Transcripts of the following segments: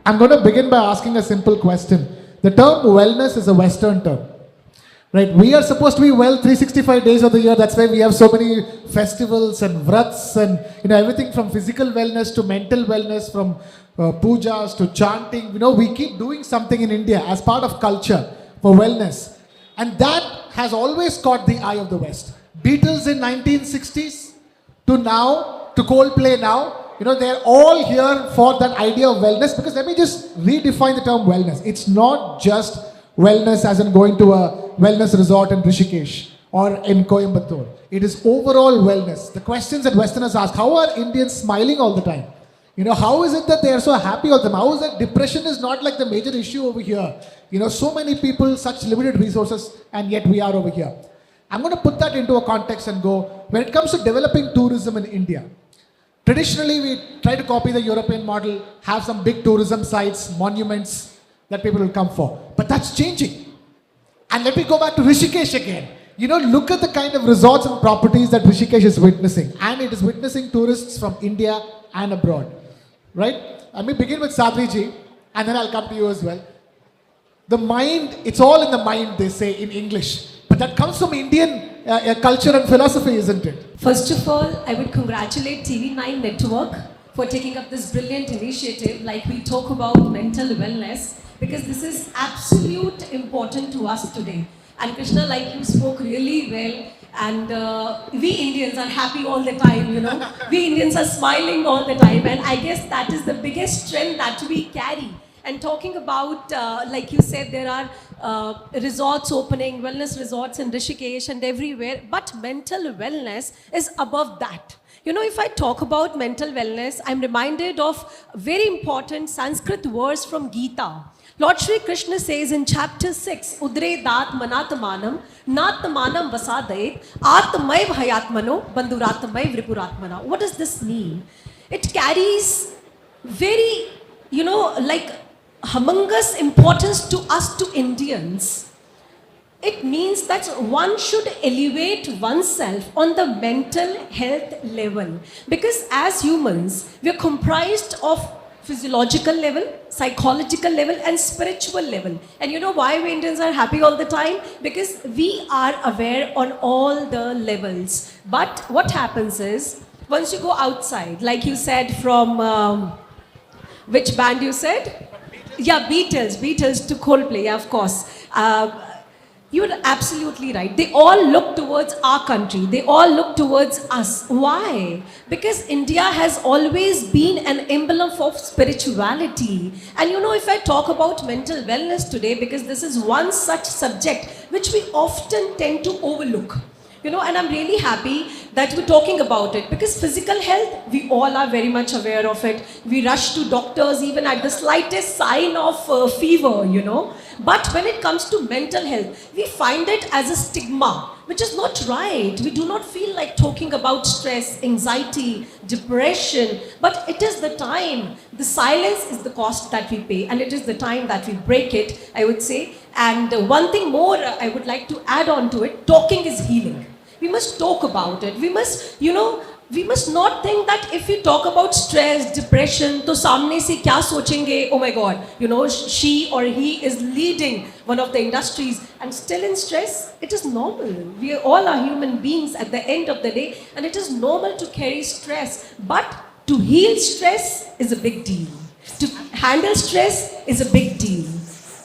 I'm going to begin by asking a simple question. The term wellness is a Western term. Right? We are supposed to be well 365 days of the year. That's why we have so many festivals and vrats and everything from physical wellness to mental wellness, from pujas to chanting. We keep doing something in India as part of culture for wellness. And that has always caught the eye of the West. Beatles in 1960s to now, to Coldplay now, they're all here for that idea of wellness, because let me just redefine the term wellness. It's not just wellness as in going to a wellness resort in Rishikesh or in Coimbatore. It is overall wellness. The questions that Westerners ask, how are Indians smiling all the time? How is it that they are so happy all the time? How is it depression is not like the major issue over here? So many people, such limited resources, and yet we are over here. I'm going to put that into a context and go, when it comes to developing tourism in India, traditionally we try to copy the European model, have some big tourism sites, monuments that people will come for. But that's changing. And let me go back to Rishikesh again. Look at the kind of resorts and properties that Rishikesh is witnessing. And it is witnessing tourists from India and abroad. Right? Let me begin with Sadhvi-ji, and then I'll come to you as well. The mind, it's all in the mind, they say in English. But that comes from Indian culture and philosophy, isn't it? First of all, I would congratulate TV9 Network for taking up this brilliant initiative, like we talk about mental wellness, because this is absolute important to us today. And Krishna, like you spoke really well, and we Indians are happy all the time, We Indians are smiling all the time, and I guess that is the biggest strength that we carry. And talking about, like you said, there are resorts opening, wellness resorts in Rishikesh and everywhere, but mental wellness is above that. If I talk about mental wellness, I'm reminded of a very important Sanskrit verse from Gita. Lord Shri Krishna says in chapter 6, Udre dat manatamanam, natmanam vasadait, atmaiv hayatmano, bandhuratmaiv vripuratmana. What does this mean? It carries very, like humongous importance to us, to Indians. It means that one should elevate oneself on the mental health level. Because as humans, we are comprised of physiological level, psychological level, and spiritual level. And why we Indians are happy all the time? Because we are aware on all the levels. But what happens is, once you go outside, like you said from, which band you said? Yeah, Beatles to Coldplay, yeah, of course. You're absolutely right. They all look towards our country. They all look towards us. Why? Because India has always been an emblem of spirituality. And if I talk about mental wellness today, because this is one such subject which we often tend to overlook. And I'm really happy that we're talking about it, because physical health, we all are very much aware of it. We rush to doctors even at the slightest sign of fever, But when it comes to mental health, we find it as a stigma, which is not right. We do not feel like talking about stress, anxiety, depression, but it is the time. The silence is the cost that we pay, and it is the time that we break it, I would say. And one thing more I would like to add on to it, talking is healing. We must talk about it. We must, we must not think that if we talk about stress, depression, to samne se kya sochenge, oh my God, she or he is leading one of the industries and still in stress. It is normal. We all are human beings at the end of the day, and it is normal to carry stress. But to heal stress is a big deal. To handle stress is a big deal.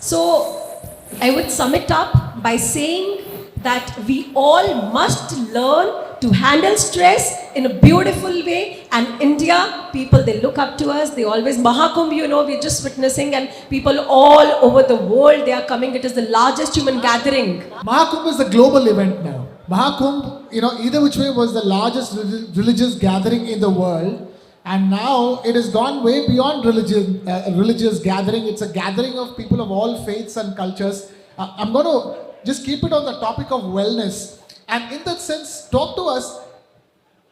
So I would sum it up by saying that we all must learn to handle stress in a beautiful way. And India, people, they look up to us. They always, Mahakumbh, we're just witnessing, and people all over the world, they are coming. It is the largest human gathering. Mahakumbh is a global event now. Mahakumbh, either which way, was the largest religious gathering in the world. And now it has gone way beyond religious gathering. It's a gathering of people of all faiths and cultures. I'm going to just keep it on the topic of wellness. And in that sense, talk to us,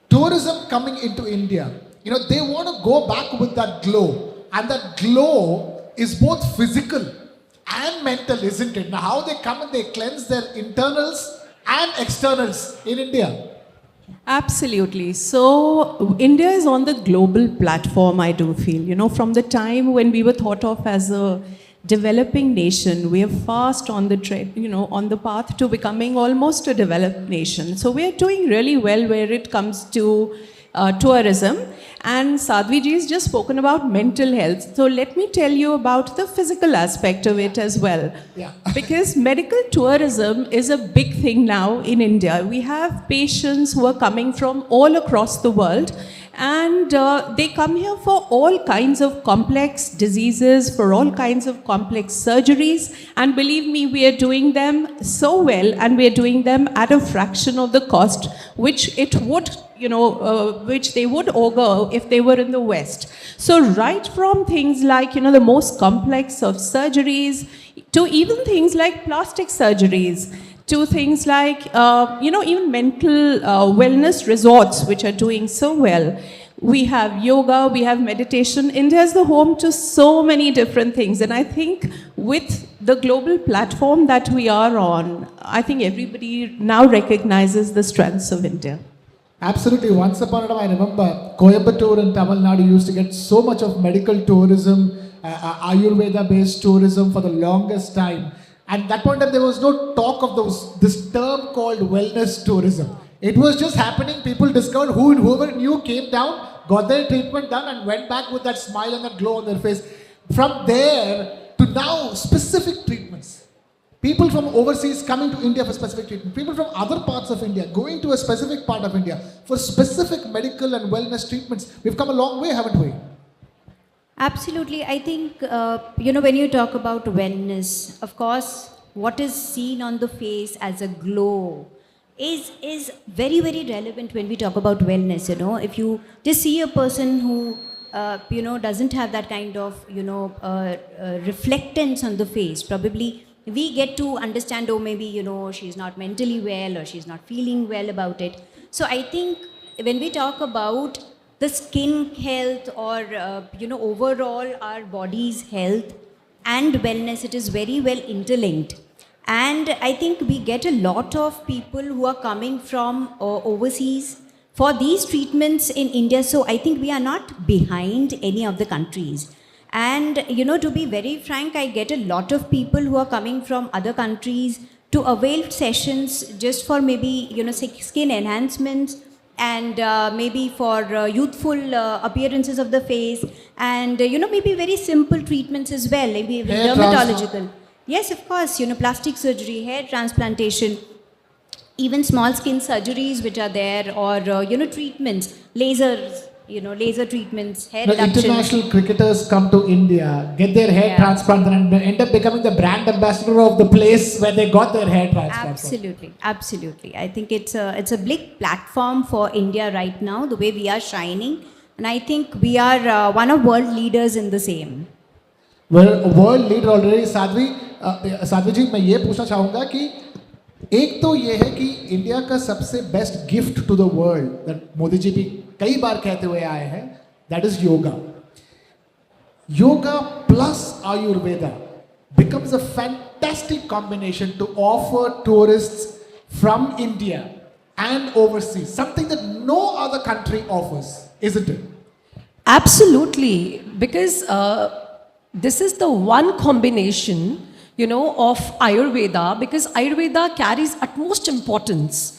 tourism coming into India. They want to go back with that glow. And that glow is both physical and mental, isn't it? Now, how they come and they cleanse their internals and externals in India. Absolutely. So, India is on the global platform, I do feel. You know, from the time when we were thought of as a developing nation, we are fast on the on the path to becoming almost a developed nation. So, we are doing really well where it comes to tourism. And Sadhvi ji has just spoken about mental health. So, let me tell you about the physical aspect of it as well. Yeah. Because medical tourism is a big thing now in India. We have patients who are coming from all across the world, and they come here for all kinds of complex diseases, for all kinds of complex surgeries. And believe me, we are doing them so well, and we are doing them at a fraction of the cost which it would which they would augur if they were in the West. So right from things like, the most complex of surgeries, to even things like plastic surgeries, to things like, even mental wellness resorts, which are doing so well. We have yoga, we have meditation. India is the home to so many different things. And I think with the global platform that we are on, I think everybody now recognizes the strengths of India. Absolutely. Once upon a time, I remember Coimbatore and Tamil Nadu used to get so much of medical tourism, Ayurveda-based tourism for the longest time. And at that point in time, there was no talk of this term called wellness tourism. It was just happening. People discovered whoever knew came down, got their treatment done, and went back with that smile and that glow on their face. From there to now, specific treatments. People from overseas coming to India for specific treatment. People from other parts of India going to a specific part of India for specific medical and wellness treatments. We've come a long way, haven't we? Absolutely. I think, when you talk about wellness, of course, what is seen on the face as a glow is very, very relevant when we talk about wellness. If you just see a person who, doesn't have that kind of, reflectance on the face, probably we get to understand, maybe, she's not mentally well or she's not feeling well about it. So I think when we talk about the skin health or, overall our body's health and wellness, it is very well interlinked. And I think we get a lot of people who are coming from overseas for these treatments in India. So I think we are not behind any of the countries. And, to be very frank, I get a lot of people who are coming from other countries to avail sessions just for maybe, skin enhancements and maybe for youthful appearances of the face and, maybe very simple treatments as well, maybe dermatological. Yes, of course, plastic surgery, hair transplantation, even small skin surgeries which are there or, treatments, lasers. Laser treatments, hair reduction. International cricketers come to India, get their hair transplanted and end up becoming the brand ambassador of the place where they got their hair transplanted. Absolutely, absolutely. I think it's a big platform for India right now, the way we are shining. And I think we are one of world leaders in the same. We're a world leader already. Sadhvi जी, मैं ये पूछना चाहूँगा कि एक तो ये है कि इंडिया का सबसे best gift to the world that Modi ji भी कई बार कहते हुए आए हैं, that is yoga. Yoga plus Ayurveda becomes a fantastic combination to offer tourists from India and overseas, something that no other country offers, isn't it? Absolutely, because this is the one combination, of Ayurveda, because Ayurveda carries utmost importance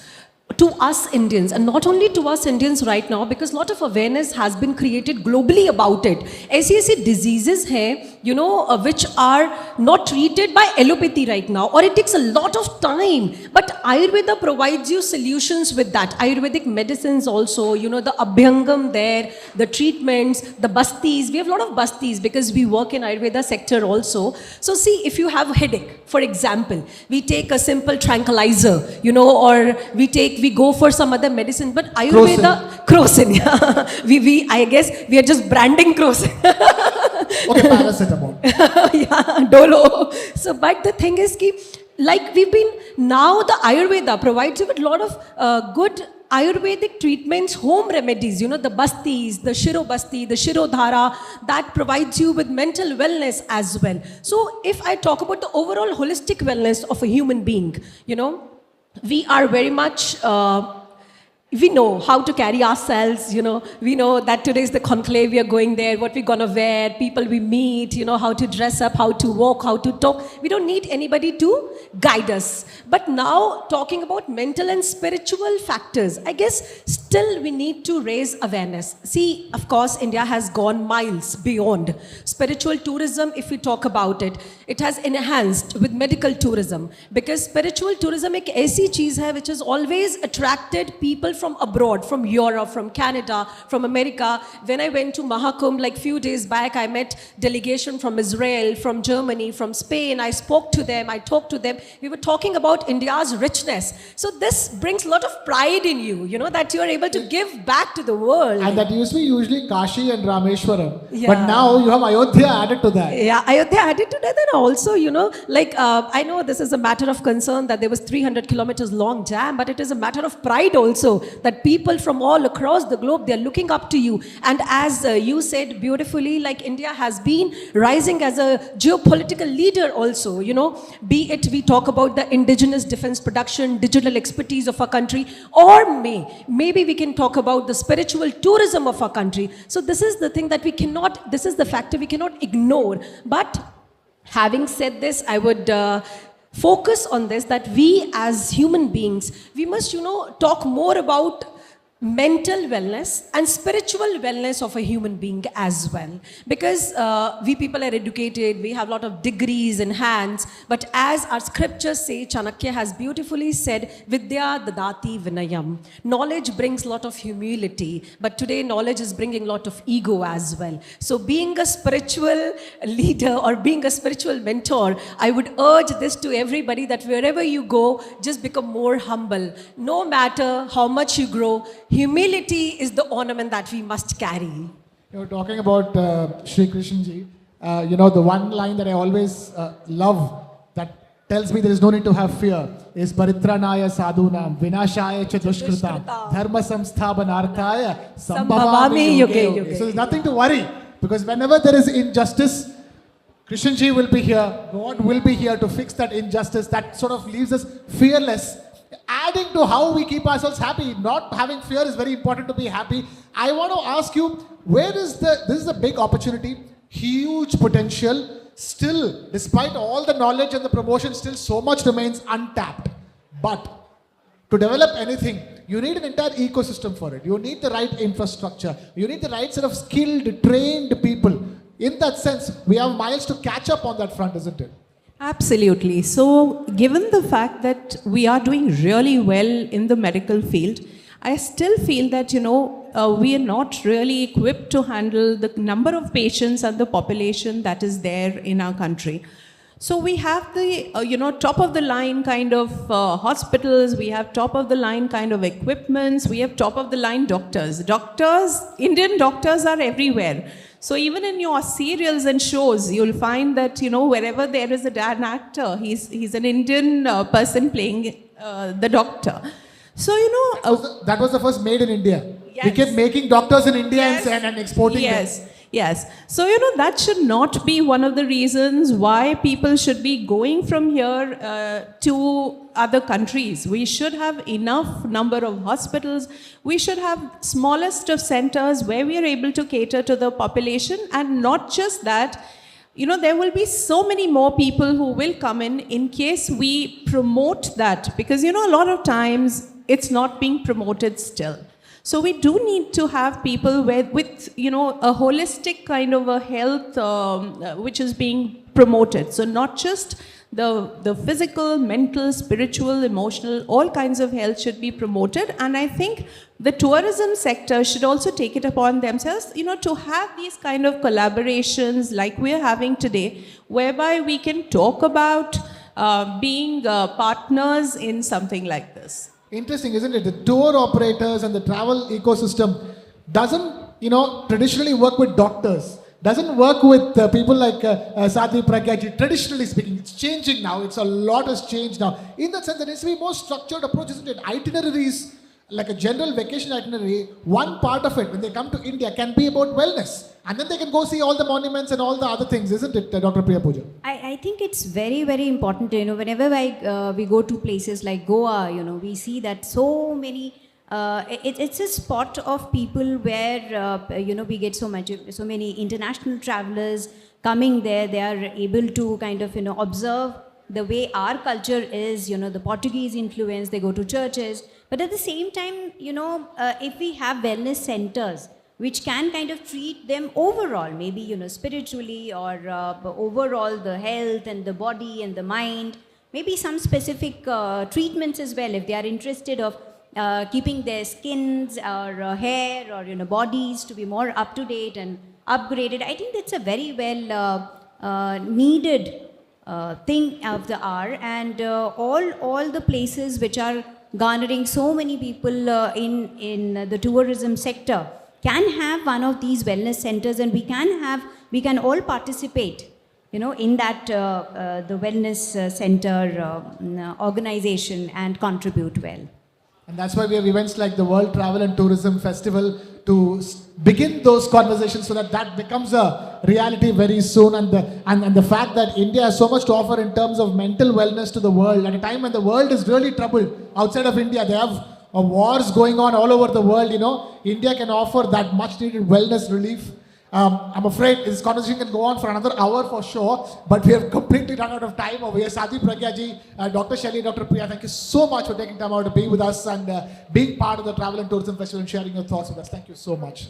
to us Indians, and not only to us Indians right now, because a lot of awareness has been created globally about it. ऐसी diseases हैं, which are not treated by allopathy right now, or it takes a lot of time. But Ayurveda provides you solutions with that. Ayurvedic medicines also, the Abhyangam there, the treatments, the bastis. We have a lot of bastis because we work in Ayurveda sector also. So see, if you have a headache, for example, we take a simple tranquilizer, or we go for some other medicine, but Ayurveda, Crocin, yeah. I guess we are just branding Crocin. Okay, paracetamol. Yeah, Dolo. So, but the thing is, now the Ayurveda provides you with a lot of good Ayurvedic treatments, home remedies, the bastis, the Shiro Basti, the Shiro Dhara, that provides you with mental wellness as well. So, if I talk about the overall holistic wellness of a human being, we are very much we know how to carry ourselves, we know that today is the conclave, we are going there, what we're gonna wear, people we meet, how to dress up, how to walk, how to talk. We don't need anybody to guide us. But now, talking about mental and spiritual factors, I guess still we need to raise awareness. See, of course, India has gone miles beyond. Spiritual tourism, if we talk about it, it has enhanced with medical tourism. Because spiritual tourism एक ऐसी चीज़ है which has always attracted people from abroad, from Europe, from Canada, from America. When I went to Mahakumbh like few days back, I met delegation from Israel, from Germany, from Spain. I spoke to them, I talked to them. We were talking about India's richness. So this brings a lot of pride in you, that you are able to give back to the world. And that used to be usually Kashi and Rameshwaram. Yeah. But now you have Ayodhya added to that. Yeah, Ayodhya added to that, and also, I know this is a matter of concern that there was 300 kilometers long jam, but it is a matter of pride also that people from all across the globe, they're looking up to you. And as you said beautifully, like India has been rising as a geopolitical leader also, be it we talk about the indigenous defense production, digital expertise of our country, or maybe we can talk about the spiritual tourism of our country. So this is the thing that this is the factor we cannot ignore. But having said this, I would focus on this, that we as human beings, we must, talk more about mental wellness and spiritual wellness of a human being as well. Because we people are educated, we have a lot of degrees in hands, but as our scriptures say, Chanakya has beautifully said, Vidya dadati vinayam. Knowledge brings a lot of humility, but today knowledge is bringing a lot of ego as well. So being a spiritual leader or being a spiritual mentor, I would urge this to everybody, that wherever you go, just become more humble. No matter how much you grow, humility is the ornament that we must carry. You're talking about Sri Krishna ji. The one line that I always love that tells me there is no need to have fear is Paritranaya sadhunam vinashaya cha dushkritam dharma samsthapanarthaya sambhavami yuge yuge. So there's nothing to worry, because whenever there is injustice, Krishna ji will be here, God will be here to fix that injustice. That sort of leaves us fearless. Adding to how we keep ourselves happy, not having fear is very important to be happy. I want to ask you, this is a big opportunity, huge potential, still, despite all the knowledge and the promotion, still so much remains untapped. But to develop anything, you need an entire ecosystem for it. You need the right infrastructure. You need the right set of skilled, trained people. In that sense, we have miles to catch up on that front, isn't it? Absolutely. So, given the fact that we are doing really well in the medical field, I still feel that, we are not really equipped to handle the number of patients and the population that is there in our country. So we have the, top of the line kind of hospitals, we have top of the line kind of equipments, we have top of the line doctors. Indian doctors are everywhere. So even in your serials and shows, you'll find that, wherever there is an actor, he's an Indian person playing the doctor. So, that was the first made in India. Yes. We kept making doctors in India and exporting yes. them. Yes. So, that should not be one of the reasons why people should be going from here to other countries. We should have enough number of hospitals. We should have smallest of centers where we are able to cater to the population. And not just that, there will be so many more people who will come in case we promote that. Because, a lot of times it's not being promoted still. So we do need to have people with a holistic kind of a health which is being promoted. So not just the physical, mental, spiritual, emotional, all kinds of health should be promoted. And I think the tourism sector should also take it upon themselves, to have these kind of collaborations like we're having today, whereby we can talk about being partners in something like this. Interesting, isn't it? The tour operators and the travel ecosystem doesn't, traditionally work with doctors. Doesn't work with people like Sadhvi Pragyaji. Traditionally speaking, it's changing now. A lot has changed now. In that sense, there needs to be a more structured approach, isn't it? Itineraries, like a general vacation itinerary, one part of it, when they come to India, can be about wellness. And then they can go see all the monuments and all the other things, isn't it, Dr. Priya Pooja? I think it's very, very important, whenever we go to places like Goa, we see that so many it's a spot of people where we get so many international travelers coming there. They are able to kind of observe the way our culture is, the Portuguese influence. They go to churches, but at the same time, if we have wellness centers which can kind of treat them overall, maybe spiritually or overall the health and the body and the mind, maybe some specific treatments as well if they are interested of keeping their skins or hair or bodies to be more up to date and upgraded. I think that's a very well needed thing of the hour, and all the places which are garnering so many people in the tourism sector can have one of these wellness centers, and we can all participate in that the wellness center organization and contribute well. And that's why we have events like the World Travel and Tourism Festival to begin those conversations so that becomes a reality very soon. And the fact that India has so much to offer in terms of mental wellness to the world at a time when the world is really troubled outside of India. They have wars going on all over the world. India can offer that much needed wellness relief. I'm afraid this conversation can go on for another hour for sure, but we have completely run out of time over here. Sadhi Pragya ji, Dr. Shelly, Dr. Priya, thank you so much for taking time out to be with us and being part of the Travel and Tourism Festival and sharing your thoughts with us. Thank you so much.